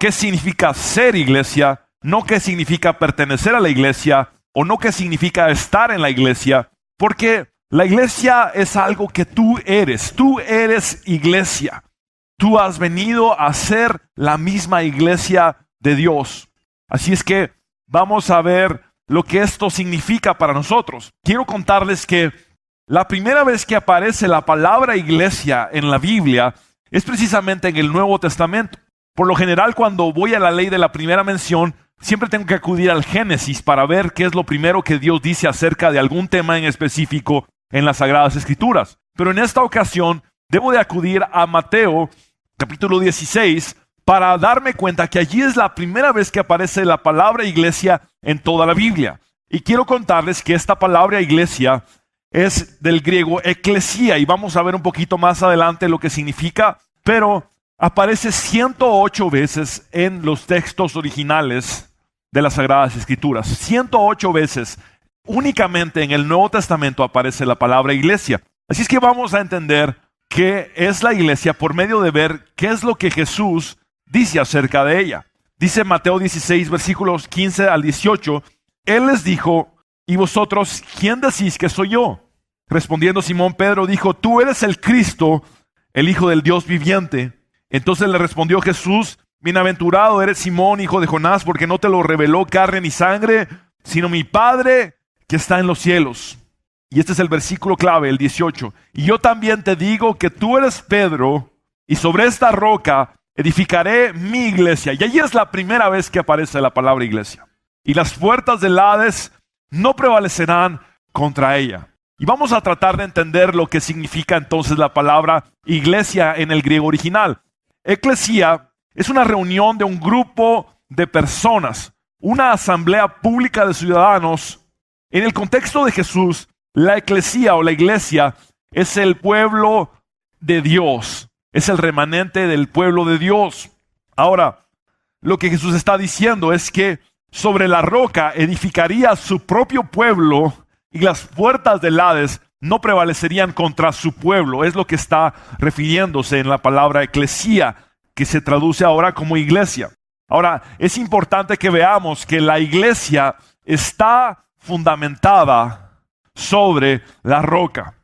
qué significa ser iglesia, no qué significa pertenecer a la iglesia o no qué significa estar en la iglesia, porque la iglesia es algo que tú eres iglesia. Tú has venido a ser la misma iglesia de Dios. Así es que vamos a ver lo que esto significa para nosotros. Quiero contarles que la primera vez que aparece la palabra iglesia en la Biblia es precisamente en el Nuevo Testamento. Por lo general, cuando voy a la ley de la primera mención, siempre tengo que acudir al Génesis para ver qué es lo primero que Dios dice acerca de algún tema en específico en las Sagradas Escrituras. Pero en esta ocasión debo de acudir a Mateo capítulo 16 para darme cuenta que allí es la primera vez que aparece la palabra iglesia en toda la Biblia. Y quiero contarles que esta palabra iglesia es del griego eclesia, y vamos a ver un poquito más adelante lo que significa, pero aparece 108 veces en los textos originales de las Sagradas Escrituras. 108 veces únicamente en el Nuevo Testamento aparece la palabra iglesia. Así es que vamos a entender qué es la iglesia por medio de ver qué es lo que Jesús dice acerca de ella. Dice Mateo 16, versículos 15 al 18, Él les dijo: ¿y vosotros quién decís que soy yo? Respondiendo Simón Pedro dijo: tú eres el Cristo, el Hijo del Dios viviente. Entonces le respondió Jesús: bienaventurado eres Simón, hijo de Jonás, porque no te lo reveló carne ni sangre, sino mi Padre que está en los cielos. Y este es el versículo clave, el 18. Y yo también te digo que tú eres Pedro, y sobre esta roca edificaré mi iglesia. Y allí es la primera vez que aparece la palabra iglesia. Y las puertas del Hades no prevalecerán contra ella. Y vamos a tratar de entender lo que significa entonces la palabra iglesia en el griego original. Eclesia es una reunión de un grupo de personas, una asamblea pública de ciudadanos. En el contexto de Jesús, la eclesia o la iglesia es el pueblo de Dios, es el remanente del pueblo de Dios. Ahora, lo que Jesús está diciendo es que sobre la roca edificaría su propio pueblo y las puertas del Hades no prevalecerían contra su pueblo. Es lo que está refiriéndose en la palabra eclesia, que se traduce ahora como iglesia. Ahora, es importante que veamos que la iglesia está fundamentada sobre la roca.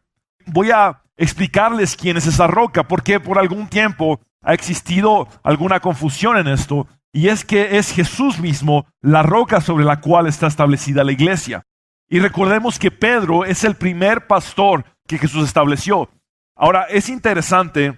Voy a explicarles quién es esa roca, porque por algún tiempo ha existido alguna confusión en esto, y es que es Jesús mismo la roca sobre la cual está establecida la iglesia. Y recordemos que Pedro es el primer pastor que Jesús estableció. Ahora, es interesante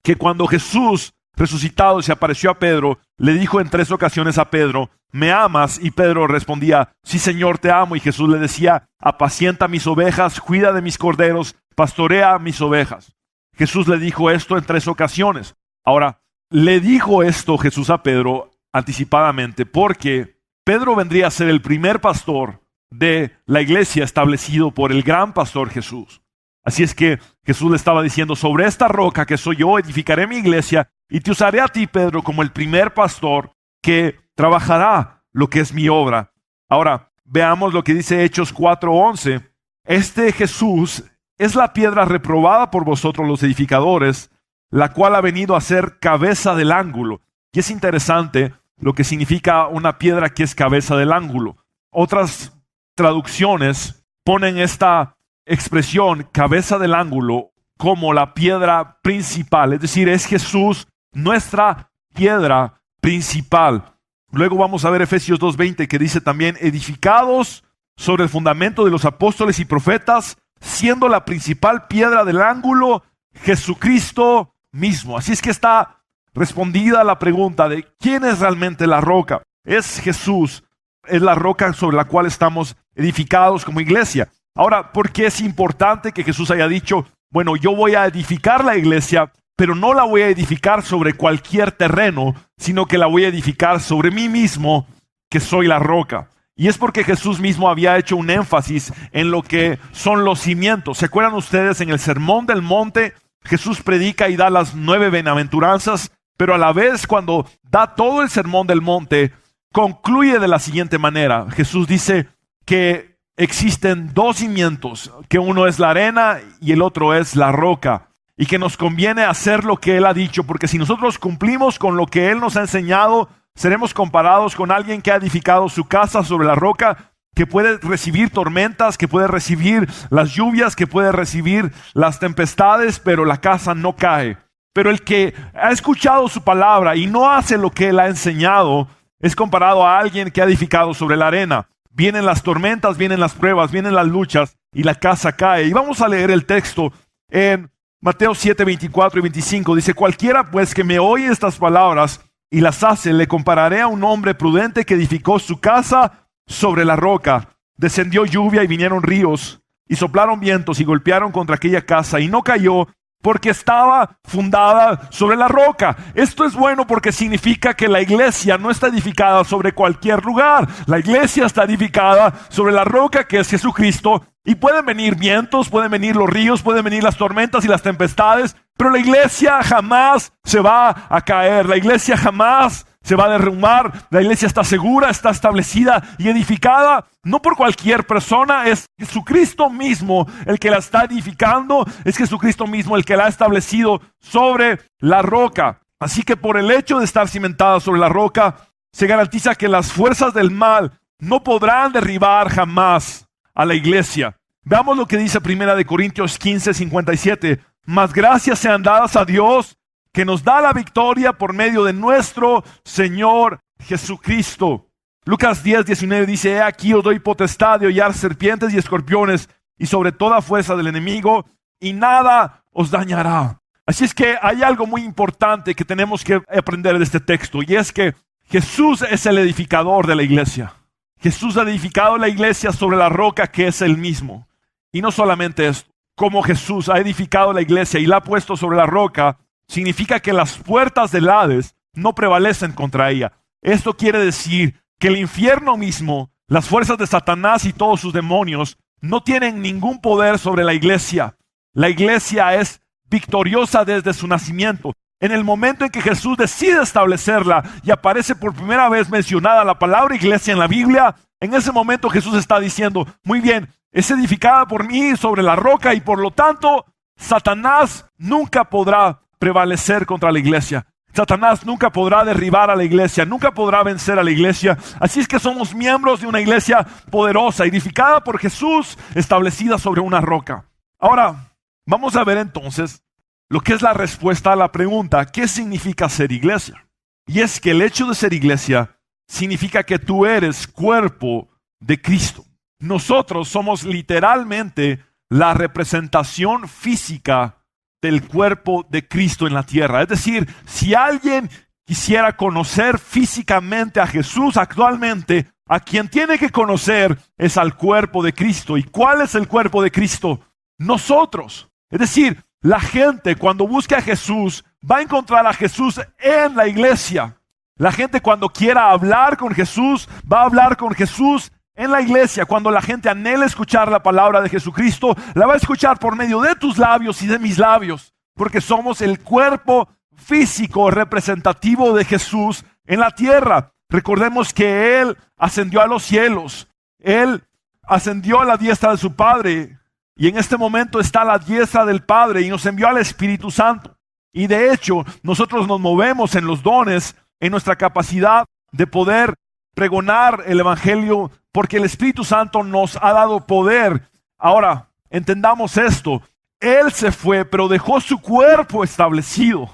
que cuando Jesús resucitado se apareció a Pedro, le dijo en 3 ocasiones a Pedro: ¿me amas? Y Pedro respondía: sí, Señor, te amo. Y Jesús le decía: apacienta mis ovejas, cuida de mis corderos, pastorea mis ovejas. Jesús le dijo esto en 3 ocasiones. Ahora, le dijo esto Jesús a Pedro anticipadamente porque Pedro vendría a ser el primer pastor de la iglesia establecido por el gran pastor Jesús. Así es que Jesús le estaba diciendo: sobre esta roca que soy yo edificaré mi iglesia, y te usaré a ti, Pedro, como el primer pastor que trabajará lo que es mi obra. Ahora, veamos lo que dice Hechos 4:11. Este Jesús es la piedra reprobada por vosotros los edificadores, la cual ha venido a ser cabeza del ángulo. Y es interesante lo que significa una piedra que es cabeza del ángulo. Otras traducciones ponen esta expresión, cabeza del ángulo, como la piedra principal. Es decir, es Jesús nuestra piedra principal. Luego vamos a ver Efesios 2:20, que dice también: edificados sobre el fundamento de los apóstoles y profetas, siendo la principal piedra del ángulo Jesucristo mismo. Así es que está respondida la pregunta de quién es realmente la roca. Es Jesús, es la roca sobre la cual estamos edificados como iglesia. Ahora, ¿por qué es importante que Jesús haya dicho: bueno, yo voy a edificar la iglesia, pero no la voy a edificar sobre cualquier terreno, sino que la voy a edificar sobre mí mismo, que soy la roca? Y es porque Jesús mismo había hecho un énfasis en lo que son los cimientos. ¿Se acuerdan ustedes? En el Sermón del Monte, Jesús predica y da las 9 bienaventuranzas, pero a la vez, cuando da todo el Sermón del Monte, concluye de la siguiente manera. Jesús dice que existen 2 cimientos, que uno es la arena y el otro es la roca, y que nos conviene hacer lo que Él ha dicho, porque si nosotros cumplimos con lo que Él nos ha enseñado, seremos comparados con alguien que ha edificado su casa sobre la roca, que puede recibir tormentas, que puede recibir las lluvias, que puede recibir las tempestades, pero la casa no cae. Pero el que ha escuchado su palabra y no hace lo que él ha enseñado, es comparado a alguien que ha edificado sobre la arena. Vienen las tormentas, vienen las pruebas, vienen las luchas y la casa cae. Y vamos a leer el texto en Mateo 7, 24 y 25. Dice: cualquiera pues que me oye estas palabras y las hace, le compararé a un hombre prudente que edificó su casa sobre la roca. Descendió lluvia y vinieron ríos y soplaron vientos y golpearon contra aquella casa y no cayó, porque estaba fundada sobre la roca. Esto es bueno porque significa que la iglesia no está edificada sobre cualquier lugar. La iglesia está edificada sobre la roca, que es Jesucristo. Y pueden venir vientos, pueden venir los ríos, pueden venir las tormentas y las tempestades, pero la iglesia jamás se va a caer. La iglesia jamás se va a derrumbar. La iglesia está segura, está establecida y edificada, no por cualquier persona. Es Jesucristo mismo el que la está edificando. Es Jesucristo mismo el que la ha establecido sobre la roca. Así que por el hecho de estar cimentada sobre la roca, se garantiza que las fuerzas del mal no podrán derribar jamás a la iglesia. Veamos lo que dice 1 Corintios 15, 57. Mas gracias sean dadas a Dios, que nos da la victoria por medio de nuestro Señor Jesucristo. Lucas 10, 19 dice: he aquí os doy potestad de hollar serpientes y escorpiones y sobre toda fuerza del enemigo, y nada os dañará. Así es que hay algo muy importante que tenemos que aprender de este texto, y es que Jesús es el edificador de la iglesia. Jesús ha edificado la iglesia sobre la roca que es Él mismo. Y no solamente esto, como Jesús ha edificado la iglesia y la ha puesto sobre la roca, significa que las puertas del Hades no prevalecen contra ella. Esto quiere decir que el infierno mismo, las fuerzas de Satanás y todos sus demonios, no tienen ningún poder sobre la iglesia. La iglesia es victoriosa desde su nacimiento. En el momento en que Jesús decide establecerla y aparece por primera vez mencionada la palabra iglesia en la Biblia, en ese momento Jesús está diciendo: muy bien, es edificada por mí sobre la roca, y por lo tanto Satanás nunca podrá prevalecer contra la iglesia. Satanás nunca podrá derribar a la iglesia, nunca podrá vencer a la iglesia. Así es que somos miembros de una iglesia poderosa, edificada por Jesús, establecida sobre una roca. Ahora, vamos a ver entonces lo que es la respuesta a la pregunta: ¿qué significa ser iglesia? Y es que el hecho de ser iglesia significa que tú eres cuerpo de Cristo. Nosotros somos literalmente la representación física del cuerpo de Cristo en la tierra. Es decir, si alguien quisiera conocer físicamente a Jesús actualmente, a quien tiene que conocer es al cuerpo de Cristo. ¿Y cuál es el cuerpo de Cristo? Nosotros. Es decir, la gente cuando busque a Jesús va a encontrar a Jesús en la iglesia. La gente cuando quiera hablar con Jesús va a hablar con Jesús en la iglesia. Cuando la gente anhela escuchar la palabra de Jesucristo, la va a escuchar por medio de tus labios y de mis labios, porque somos el cuerpo físico representativo de Jesús en la tierra. Recordemos que Él ascendió a los cielos, Él ascendió a la diestra de su Padre, y en este momento está a la diestra del Padre y nos envió al Espíritu Santo. Y de hecho, nosotros nos movemos en los dones, en nuestra capacidad de poder pregonar el Evangelio, porque el Espíritu Santo nos ha dado poder. Ahora, entendamos esto: Él se fue, pero dejó su cuerpo establecido.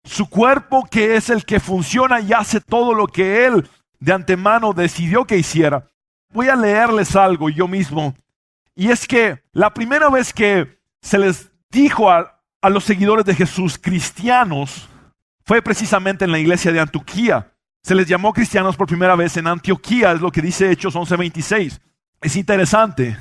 Su cuerpo, que es el que funciona y hace todo lo que Él de antemano decidió que hiciera. Voy a leerles algo yo mismo. Y es que la primera vez que se les dijo a los seguidores de Jesús cristianos fue precisamente en la iglesia de Antioquía. Se les llamó cristianos por primera vez en Antioquía, es lo que dice Hechos 11:26. Es interesante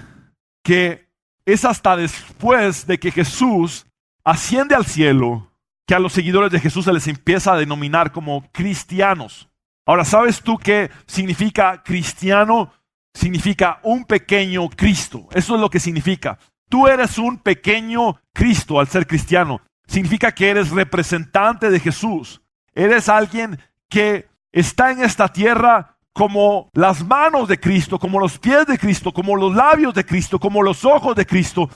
que es hasta después de que Jesús asciende al cielo que a los seguidores de Jesús se les empieza a denominar como cristianos. Ahora, ¿sabes tú qué significa cristiano? Significa un pequeño Cristo. Eso es lo que significa. Tú eres un pequeño Cristo al ser cristiano. Significa que eres representante de Jesús. Eres alguien que está en esta tierra como las manos de Cristo, como los pies de Cristo, como los labios de Cristo, como los ojos de Cristo.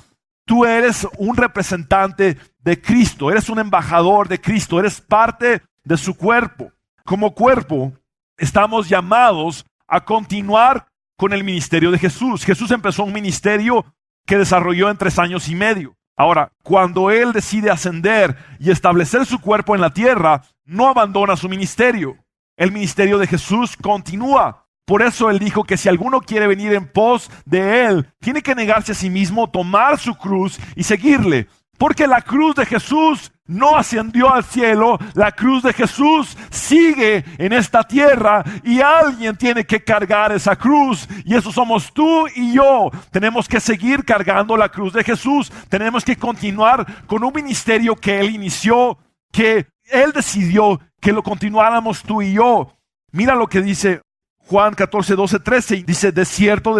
Tú eres un representante de Cristo, eres un embajador de Cristo, eres parte de su cuerpo. Como cuerpo, estamos llamados a continuar con el ministerio de Jesús. Jesús empezó un ministerio que desarrolló en 3 años y medio. Ahora, cuando Él decide ascender y establecer su cuerpo en la tierra, no abandona su ministerio. El ministerio de Jesús continúa. Por eso Él dijo que si alguno quiere venir en pos de Él, tiene que negarse a sí mismo, tomar su cruz y seguirle. Porque la cruz de Jesús no ascendió al cielo, la cruz de Jesús sigue en esta tierra y alguien tiene que cargar esa cruz. Y eso somos tú y yo. Tenemos que seguir cargando la cruz de Jesús. Tenemos que continuar con un ministerio que Él inició, que Él decidió que lo continuáramos tú y yo. Mira lo que dice Juan 14, 12, 13, dice: de cierto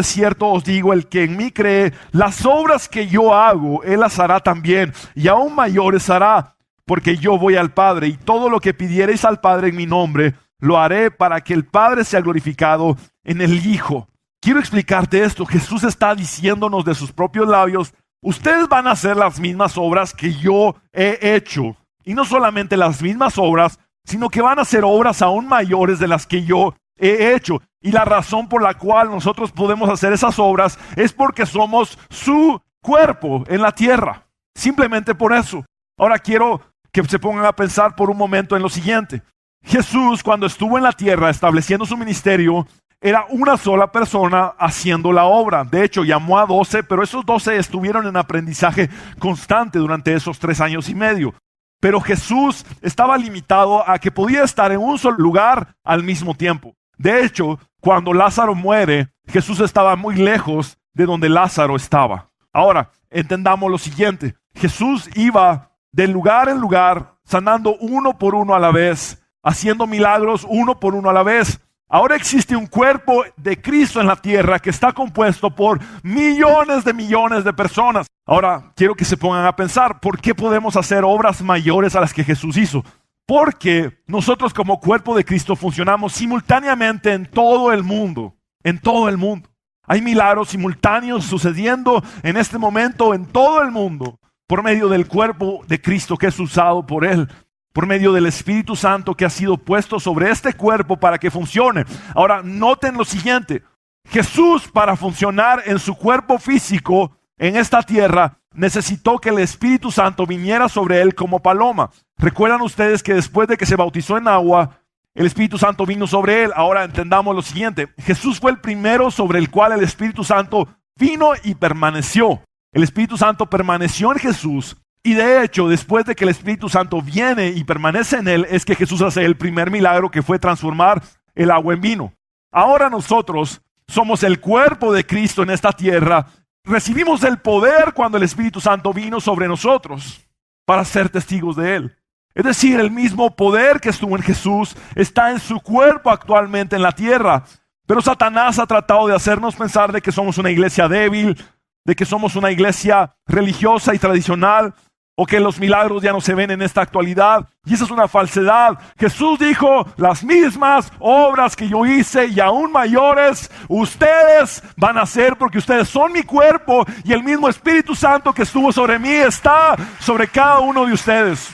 os digo, el que en mí cree, las obras que yo hago, él las hará también, y aún mayores hará, porque yo voy al Padre, y todo lo que pidiereis al Padre en mi nombre, lo haré para que el Padre sea glorificado en el Hijo. Quiero explicarte esto. Jesús está diciéndonos de sus propios labios: ustedes van a hacer las mismas obras que yo he hecho, y no solamente las mismas obras, sino que van a hacer obras aún mayores de las que yo he hecho. Y la razón por la cual nosotros podemos hacer esas obras es porque somos su cuerpo en la tierra. Simplemente por eso. Ahora quiero que se pongan a pensar por un momento en lo siguiente. Jesús, cuando estuvo en la tierra estableciendo su ministerio, era una sola persona haciendo la obra. De hecho, llamó a 12, pero esos 12 estuvieron en aprendizaje constante durante esos 3 años y medio. Pero Jesús estaba limitado a que podía estar en un solo lugar al mismo tiempo. De hecho, cuando Lázaro muere, Jesús estaba muy lejos de donde Lázaro estaba. Ahora, entendamos lo siguiente. Jesús iba de lugar en lugar, sanando uno por uno a la vez, haciendo milagros uno por uno a la vez. Ahora existe un cuerpo de Cristo en la tierra que está compuesto por millones de personas. Ahora, quiero que se pongan a pensar, ¿por qué podemos hacer obras mayores a las que Jesús hizo? Porque nosotros como cuerpo de Cristo funcionamos simultáneamente en todo el mundo. En todo el mundo. Hay milagros simultáneos sucediendo en este momento en todo el mundo por medio del cuerpo de Cristo que es usado por Él. Por medio del Espíritu Santo que ha sido puesto sobre este cuerpo para que funcione. Ahora, noten lo siguiente. Jesús, para funcionar en su cuerpo físico en esta tierra, necesitó que el Espíritu Santo viniera sobre Él como paloma. ¿Recuerdan ustedes que después de que se bautizó en agua, el Espíritu Santo vino sobre Él? Ahora entendamos lo siguiente. Jesús fue el primero sobre el cual el Espíritu Santo vino y permaneció. El Espíritu Santo permaneció en Jesús. Y de hecho, después de que el Espíritu Santo viene y permanece en Él, es que Jesús hace el primer milagro, que fue transformar el agua en vino. Ahora nosotros somos el cuerpo de Cristo en esta tierra. Recibimos el poder cuando el Espíritu Santo vino sobre nosotros para ser testigos de Él. Es decir, el mismo poder que estuvo en Jesús está en su cuerpo actualmente en la tierra. Pero Satanás ha tratado de hacernos pensar de que somos una iglesia débil, de que somos una iglesia religiosa y tradicional, o que los milagros ya no se ven en esta actualidad. Y esa es una falsedad. Jesús dijo: las mismas obras que yo hice y aún mayores, ustedes van a hacer, porque ustedes son mi cuerpo, y el mismo Espíritu Santo que estuvo sobre mí está sobre cada uno de ustedes.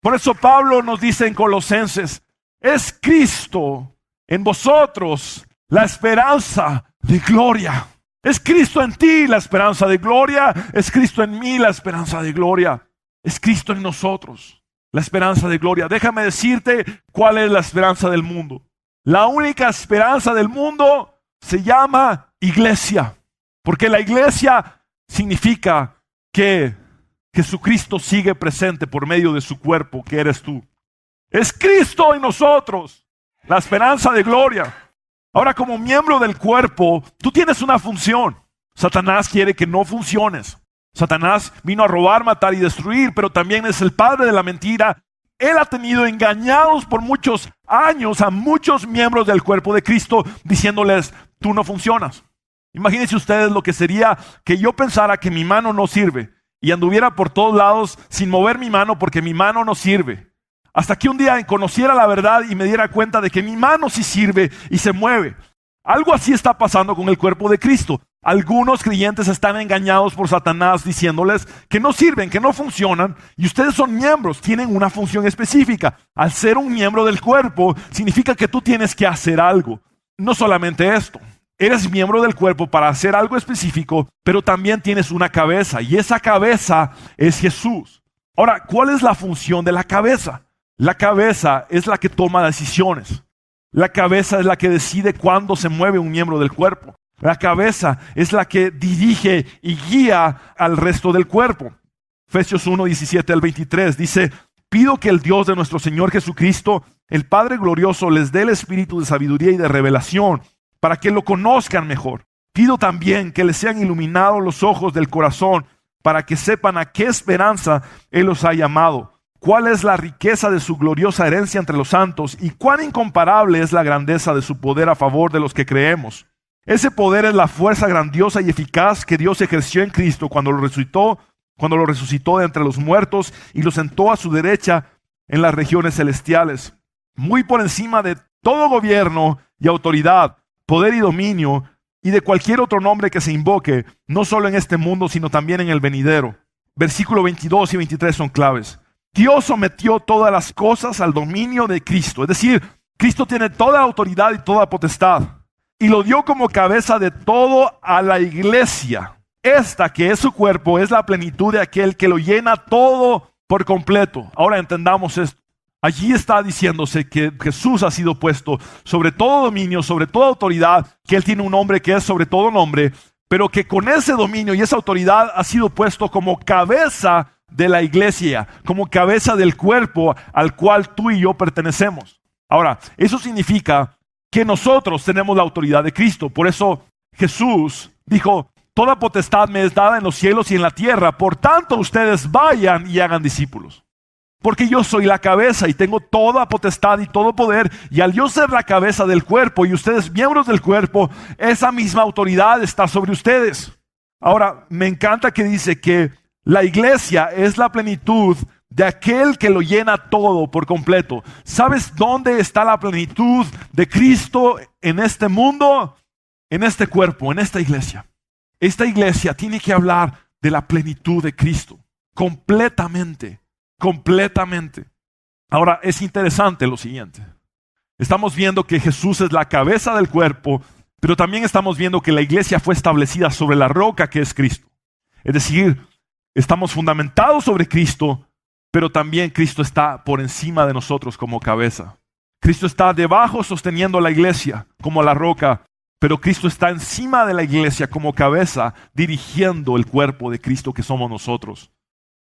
Por eso Pablo nos dice en Colosenses: es Cristo en vosotros la esperanza de gloria. Es Cristo en ti la esperanza de gloria. Es Cristo en mí la esperanza de gloria. Es Cristo en nosotros la esperanza de gloria. Déjame decirte cuál es la esperanza del mundo. La única esperanza del mundo se llama iglesia. Porque la iglesia significa que Jesucristo sigue presente por medio de su cuerpo, que eres tú. Es Cristo en nosotros la esperanza de gloria. Ahora, como miembro del cuerpo, tú tienes una función. Satanás quiere que no funciones. Satanás vino a robar, matar y destruir, pero también es el padre de la mentira. Él ha tenido engañados por muchos años a muchos miembros del cuerpo de Cristo, diciéndoles: tú no funcionas. Imagínense ustedes lo que sería que yo pensara que mi mano no sirve y anduviera por todos lados sin mover mi mano porque mi mano no sirve. Hasta que un día conociera la verdad y me diera cuenta de que mi mano sí sirve y se mueve. Algo así está pasando con el cuerpo de Cristo. Algunos creyentes están engañados por Satanás diciéndoles que no sirven, que no funcionan, y ustedes son miembros, tienen una función específica. Al ser un miembro del cuerpo, significa que tú tienes que hacer algo. No solamente esto, eres miembro del cuerpo para hacer algo específico, pero también tienes una cabeza, y esa cabeza es Jesús. Ahora, ¿cuál es la función de la cabeza? La cabeza es la que toma decisiones. La cabeza es la que decide cuándo se mueve un miembro del cuerpo. La cabeza es la que dirige y guía al resto del cuerpo. Efesios 1, 17 al 23 dice: pido que el Dios de nuestro Señor Jesucristo, el Padre glorioso, les dé el espíritu de sabiduría y de revelación para que lo conozcan mejor. Pido también que les sean iluminados los ojos del corazón para que sepan a qué esperanza Él los ha llamado, cuál es la riqueza de su gloriosa herencia entre los santos y cuán incomparable es la grandeza de su poder a favor de los que creemos. Ese poder es la fuerza grandiosa y eficaz que Dios ejerció en Cristo cuando lo resucitó de entre los muertos y lo sentó a su derecha en las regiones celestiales, muy por encima de todo gobierno y autoridad, poder y dominio, y de cualquier otro nombre que se invoque, no solo en este mundo, sino también en el venidero. Versículos 22 y 23 son claves. Dios sometió todas las cosas al dominio de Cristo, es decir, Cristo tiene toda autoridad y toda potestad. Y lo dio como cabeza de todo a la iglesia. Esta que es su cuerpo es la plenitud de aquel que lo llena todo por completo. Ahora entendamos esto. Allí está diciéndose que Jesús ha sido puesto sobre todo dominio, sobre toda autoridad, que Él tiene un nombre que es sobre todo nombre, pero que con ese dominio y esa autoridad ha sido puesto como cabeza de la iglesia, como cabeza del cuerpo al cual tú y yo pertenecemos. Ahora, eso significa que nosotros tenemos la autoridad de Cristo. Por eso Jesús dijo: toda potestad me es dada en los cielos y en la tierra, por tanto ustedes vayan y hagan discípulos. Porque yo soy la cabeza y tengo toda potestad y todo poder, y al yo ser la cabeza del cuerpo y ustedes miembros del cuerpo, esa misma autoridad está sobre ustedes. Ahora, me encanta que dice que la iglesia es la plenitud de aquel que lo llena todo por completo. ¿Sabes dónde está la plenitud de Cristo en este mundo? En este cuerpo, en esta iglesia. Esta iglesia tiene que hablar de la plenitud de Cristo. Completamente. Ahora, es interesante lo siguiente. Estamos viendo que Jesús es la cabeza del cuerpo, pero también estamos viendo que la iglesia fue establecida sobre la roca que es Cristo. Es decir, estamos fundamentados sobre Cristo, pero también Cristo está por encima de nosotros como cabeza. Cristo está debajo sosteniendo la iglesia como la roca, pero Cristo está encima de la iglesia como cabeza, dirigiendo el cuerpo de Cristo que somos nosotros.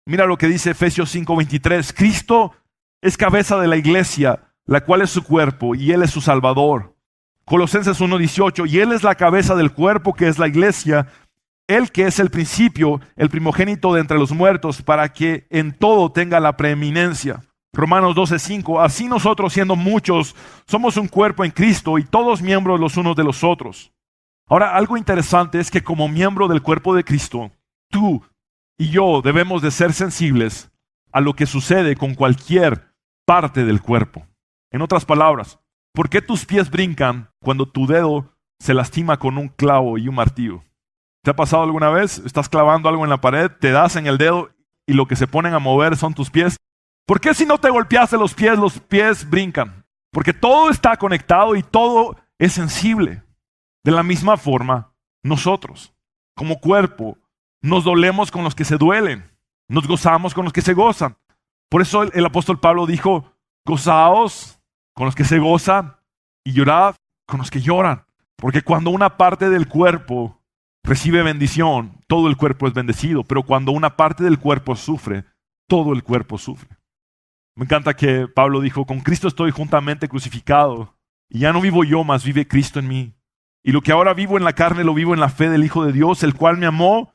Mira lo que dice Efesios 5:23. Cristo es cabeza de la iglesia, la cual es su cuerpo, y Él es su Salvador. Colosenses 1:18. Y Él es la cabeza del cuerpo que es la iglesia, Él que es el principio, el primogénito de entre los muertos, para que en todo tenga la preeminencia. Romanos 12:5. Así nosotros, siendo muchos, somos un cuerpo en Cristo y todos miembros los unos de los otros. Ahora, algo interesante es que como miembro del cuerpo de Cristo, tú y yo debemos de ser sensibles a lo que sucede con cualquier parte del cuerpo. En otras palabras, ¿por qué tus pies brincan cuando tu dedo se lastima con un clavo y un martillo? ¿Te ha pasado alguna vez? Estás clavando algo en la pared, te das en el dedo y lo que se ponen a mover son tus pies. ¿Por qué si no te golpeaste los pies brincan? Porque todo está conectado y todo es sensible. De la misma forma, nosotros, como cuerpo, nos dolemos con los que se duelen, nos gozamos con los que se gozan. Por eso el apóstol Pablo dijo: gozaos con los que se gozan y llorad con los que lloran. Porque cuando una parte del cuerpo recibe bendición, todo el cuerpo es bendecido. Pero cuando una parte del cuerpo sufre, todo el cuerpo sufre. Me encanta que Pablo dijo: con Cristo estoy juntamente crucificado, y ya no vivo yo, mas vive Cristo en mí. Y lo que ahora vivo en la carne, lo vivo en la fe del Hijo de Dios, el cual me amó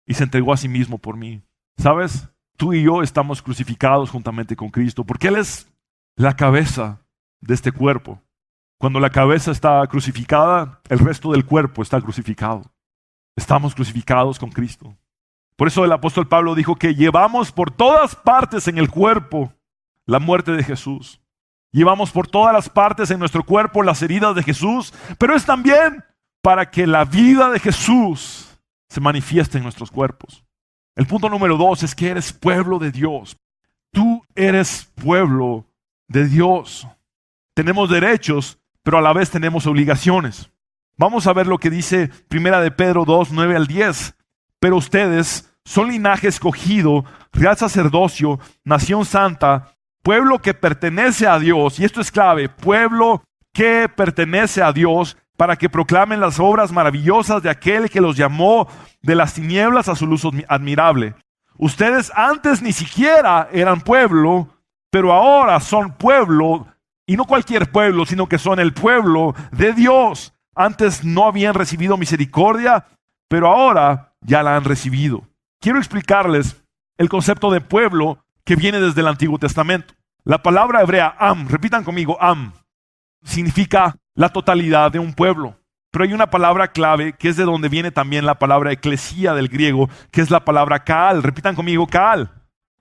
y se entregó a sí mismo por mí. ¿Sabes? Tú y yo estamos crucificados juntamente con Cristo, porque Él es la cabeza de este cuerpo. Cuando la cabeza está crucificada, el resto del cuerpo está crucificado. Estamos crucificados con Cristo. Por eso el apóstol Pablo dijo que llevamos por todas partes en el cuerpo la muerte de Jesús. Llevamos por todas las partes en nuestro cuerpo las heridas de Jesús, pero es también para que la vida de Jesús se manifieste en nuestros cuerpos. El punto número 2 es que eres pueblo de Dios. Tú eres pueblo de Dios. Tenemos derechos, pero a la vez tenemos obligaciones. Vamos a ver lo que dice 1 de Pedro 2, 9 al 10. Pero ustedes son linaje escogido, real sacerdocio, nación santa, pueblo que pertenece a Dios. Y esto es clave, pueblo que pertenece a Dios, para que proclamen las obras maravillosas de aquel que los llamó de las tinieblas a su luz admirable. Ustedes antes ni siquiera eran pueblo, pero ahora son pueblo, y no cualquier pueblo, sino que son el pueblo de Dios. Antes no habían recibido misericordia, pero ahora ya la han recibido. Quiero explicarles el concepto de pueblo que viene desde el Antiguo Testamento. La palabra hebrea am, repitan conmigo, am, significa la totalidad de un pueblo. Pero hay una palabra clave que es de donde viene también la palabra eclesía del griego, que es la palabra kaal. Repitan conmigo, kaal.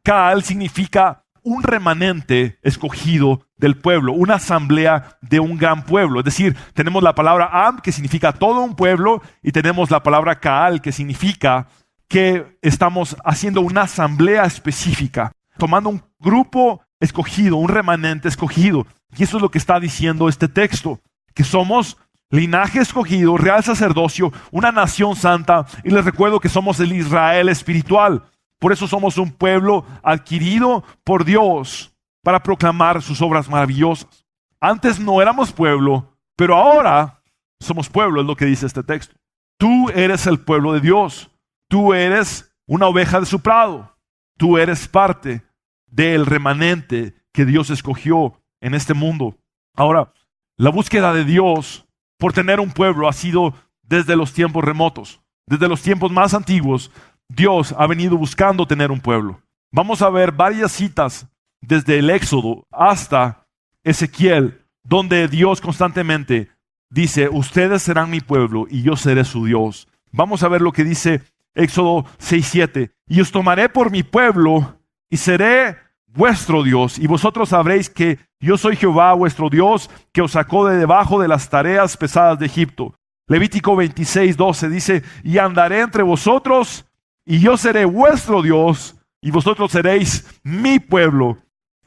Kaal significa un remanente escogido del pueblo, una asamblea de un gran pueblo. Es decir, tenemos la palabra am, que significa todo un pueblo, y tenemos la palabra kaal, que significa que estamos haciendo una asamblea específica, tomando un grupo escogido, un remanente escogido. Y eso es lo que está diciendo este texto, que somos linaje escogido, real sacerdocio, una nación santa, y les recuerdo que somos el Israel espiritual. Por eso somos un pueblo adquirido por Dios para proclamar sus obras maravillosas. Antes no éramos pueblo, pero ahora somos pueblo, es lo que dice este texto. Tú eres el pueblo de Dios. Tú eres una oveja de su prado. Tú eres parte del remanente que Dios escogió en este mundo. Ahora, la búsqueda de Dios por tener un pueblo ha sido desde los tiempos remotos. Desde los tiempos más antiguos, Dios ha venido buscando tener un pueblo. Vamos a ver varias citas desde el Éxodo hasta Ezequiel, donde Dios constantemente dice, ustedes serán mi pueblo y yo seré su Dios. Vamos a ver lo que dice Éxodo 6:7. Y os tomaré por mi pueblo y seré vuestro Dios, y vosotros sabréis que yo soy Jehová vuestro Dios, que os sacó de debajo de las tareas pesadas de Egipto. Levítico 26:12 dice, y andaré entre vosotros, y yo seré vuestro Dios, y vosotros seréis mi pueblo.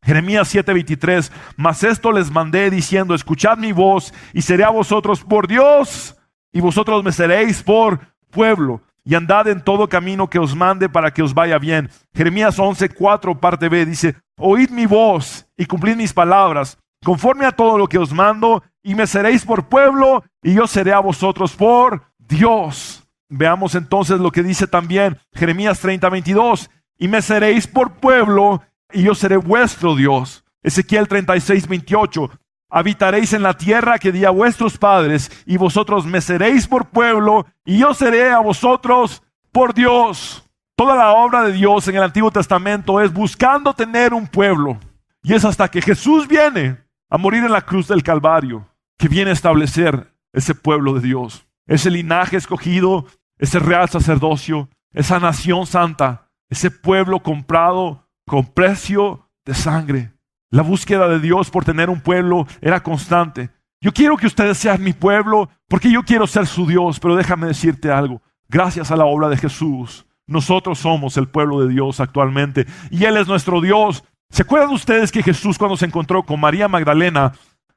Jeremías 7:23, mas esto les mandé diciendo, escuchad mi voz, y seré a vosotros por Dios, y vosotros me seréis por pueblo. Y andad en todo camino que os mande para que os vaya bien. Jeremías 11:4, parte B, dice, oíd mi voz y cumplid mis palabras, conforme a todo lo que os mando, y me seréis por pueblo, y yo seré a vosotros por Dios. Veamos entonces lo que dice también Jeremías 30:22, y me seréis por pueblo, y yo seré vuestro Dios. Ezequiel 36:28, habitaréis en la tierra que di a vuestros padres, y vosotros me seréis por pueblo, y yo seré a vosotros por Dios. Toda la obra de Dios en el Antiguo Testamento es buscando tener un pueblo. Y es hasta que Jesús viene a morir en la cruz del Calvario que viene a establecer ese pueblo de Dios. Ese linaje escogido, ese real sacerdocio, esa nación santa, ese pueblo comprado con precio de sangre. La búsqueda de Dios por tener un pueblo era constante. Yo quiero que ustedes sean mi pueblo porque yo quiero ser su Dios, pero déjame decirte algo. Gracias a la obra de Jesús, nosotros somos el pueblo de Dios actualmente y Él es nuestro Dios. ¿Se acuerdan ustedes que Jesús, cuando se encontró con María Magdalena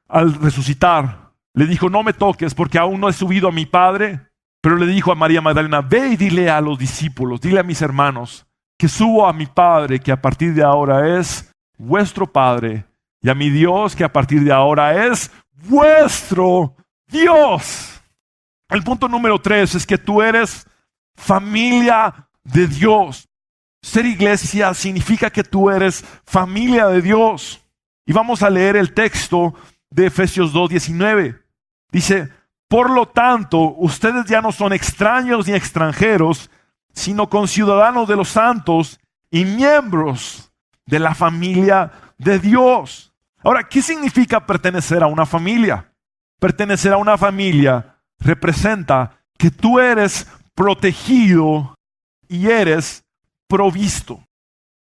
al resucitar, le dijo, no me toques porque aún no he subido a mi Padre? Pero le dijo a María Magdalena, ve y dile a los discípulos, dile a mis hermanos que subo a mi Padre, que a partir de ahora es vuestro Padre, y a mi Dios, que a partir de ahora es vuestro Dios. El punto número 3 es que tú eres familia de Dios. Ser iglesia significa que tú eres familia de Dios. Y vamos a leer el texto de Efesios 2:19. Dice, por lo tanto, ustedes ya no son extraños ni extranjeros, sino conciudadanos de los santos y miembros de la familia de Dios. Ahora, ¿qué significa pertenecer a una familia? Pertenecer a una familia representa que tú eres protegido y eres provisto.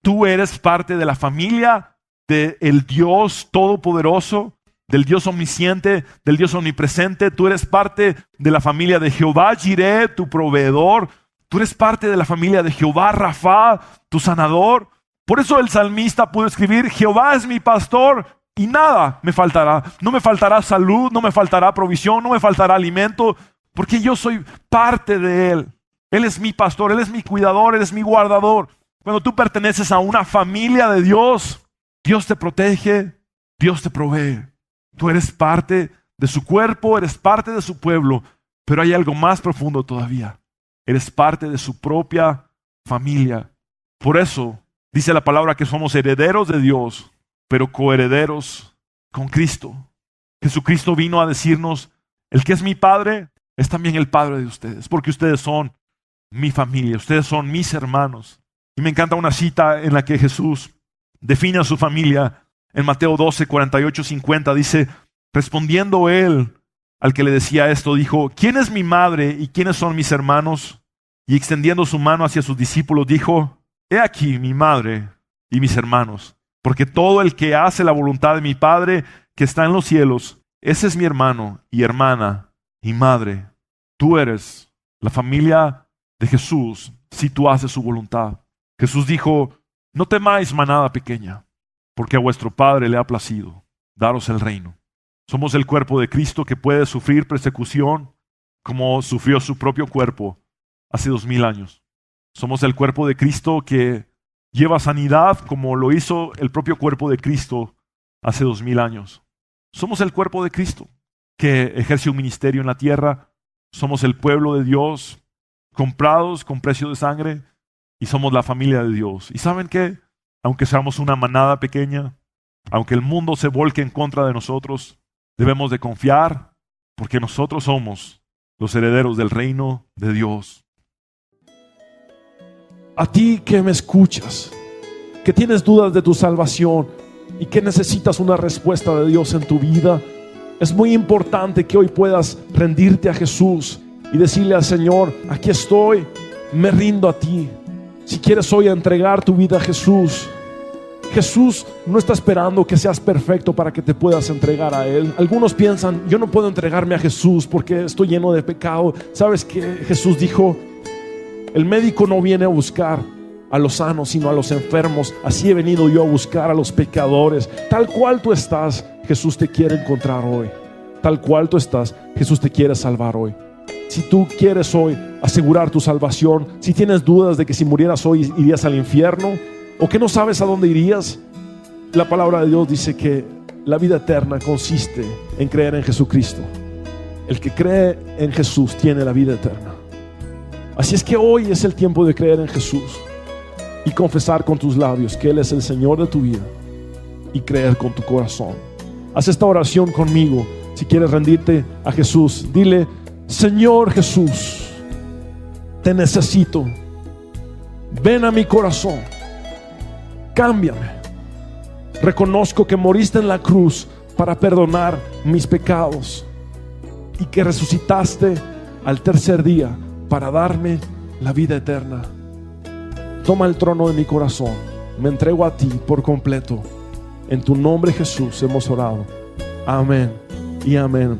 Tú eres parte de la familia del Dios Todopoderoso, del Dios omnisciente, del Dios omnipresente. Tú eres parte de la familia de Jehová Jireh, tu proveedor. Tú eres parte de la familia de Jehová Rafa, tu sanador. Por eso el salmista pudo escribir: Jehová es mi pastor y nada me faltará. No me faltará salud, no me faltará provisión, no me faltará alimento, porque yo soy parte de Él. Él es mi pastor, Él es mi cuidador, Él es mi guardador. Cuando tú perteneces a una familia de Dios, Dios te protege, Dios te provee. Tú eres parte de su cuerpo, eres parte de su pueblo, pero hay algo más profundo todavía. Eres parte de su propia familia. Por eso dice la palabra que somos herederos de Dios, pero coherederos con Cristo. Jesucristo vino a decirnos: el que es mi Padre es también el Padre de ustedes, porque ustedes son mi familia, ustedes son mis hermanos. Y me encanta una cita en la que Jesús define a su familia. En Mateo 12, 48, 50 dice: respondiendo él al que le decía esto, dijo: ¿quién es mi madre y quiénes son mis hermanos? Y extendiendo su mano hacia sus discípulos dijo: he aquí mi madre y mis hermanos, porque todo el que hace la voluntad de mi Padre que está en los cielos, ese es mi hermano y hermana y madre. Tú eres la familia de Jesús si tú haces su voluntad. Jesús dijo: no temáis, manada pequeña, porque a vuestro Padre le ha placido daros el reino. Somos el cuerpo de Cristo que puede sufrir persecución como sufrió su propio cuerpo hace 2000 años. Somos el cuerpo de Cristo que lleva sanidad como lo hizo el propio cuerpo de Cristo hace 2000 años. Somos el cuerpo de Cristo que ejerce un ministerio en la tierra. Somos el pueblo de Dios, comprados con precio de sangre, y somos la familia de Dios. ¿Y saben qué? Aunque seamos una manada pequeña, aunque el mundo se volque en contra de nosotros, debemos de confiar, porque nosotros somos los herederos del reino de Dios. A ti que me escuchas, que tienes dudas de tu salvación y que necesitas una respuesta de Dios en tu vida, es muy importante que hoy puedas rendirte a Jesús y decirle al Señor: aquí estoy, me rindo a ti. Si quieres hoy entregar tu vida a Jesús, Jesús no está esperando que seas perfecto para que te puedas entregar a Él. Algunos piensan: yo no puedo entregarme a Jesús porque estoy lleno de pecado. ¿Sabes qué? Jesús dijo: el médico no viene a buscar a los sanos, sino a los enfermos. Así he venido yo a buscar a los pecadores. Tal cual tú estás, Jesús te quiere encontrar hoy. Tal cual tú estás, Jesús te quiere salvar hoy. Si tú quieres hoy asegurar tu salvación, si tienes dudas de que si murieras hoy irías al infierno, o que no sabes a dónde irías, la palabra de Dios dice que la vida eterna consiste en creer en Jesucristo. El que cree en Jesús tiene la vida eterna. Así es que hoy es el tiempo de creer en Jesús y confesar con tus labios que Él es el Señor de tu vida y creer con tu corazón. Haz esta oración conmigo. Si quieres rendirte a Jesús, dile: Señor Jesús, te necesito. Ven a mi corazón, cámbiame. Reconozco que moriste en la cruz para perdonar mis pecados y que resucitaste al tercer día para darme la vida eterna. Toma el trono de mi corazón, me entrego a ti por completo. En tu nombre, Jesús, hemos orado. Amén y amén.